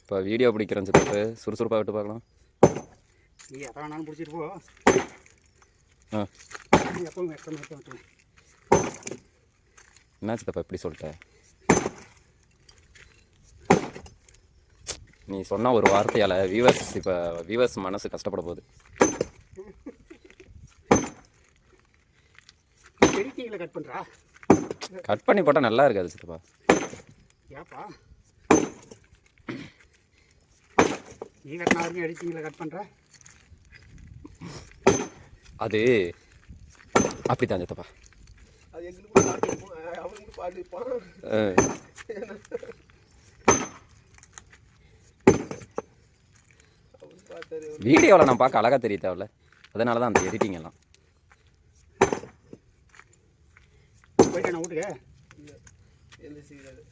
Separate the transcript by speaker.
Speaker 1: இப்போ வீடியோ பிடிக்கிறேன் சித்தப்பு, சுறுசுறுப்பாக விட்டு பார்க்கலாம்.
Speaker 2: நீ எதை வேணாலும் பிடிச்சிட்டு போ. நீ எப்பவும் வெட்டணும்.
Speaker 1: என்ன சித்தப்பா இப்படி சொல்லிட்ட? நீ சொன்ன ஒரு வார்த்தையால் வியூவர்ஸ் மனசு கஷ்டப்பட போகுது.
Speaker 2: எடிட்டிங்கில் கட் பண்ணுறா?
Speaker 1: கட் பண்ணி போட்டால் நல்லா இருக்காது சித்தப்பா.
Speaker 2: ஏப்பா நீ வெட்டினாலும் எடிட்டிங்கில் கட் பண்ணுற?
Speaker 1: அது அப்படித்தான் சித்தப்பா.
Speaker 3: அது எங்களுக்கு பாட்டு அவனுக்கு பாட்டு இருப்பான்.
Speaker 1: வீடியோவில் நான் பார்க்க அழகாக தெரிய தேவையில்ல, அதனால தான் அந்த எடிட்டிங் எல்லாம்.
Speaker 2: போயிட்டேன் நான் வீட்டுக்கு.
Speaker 3: எந்த சீரியல்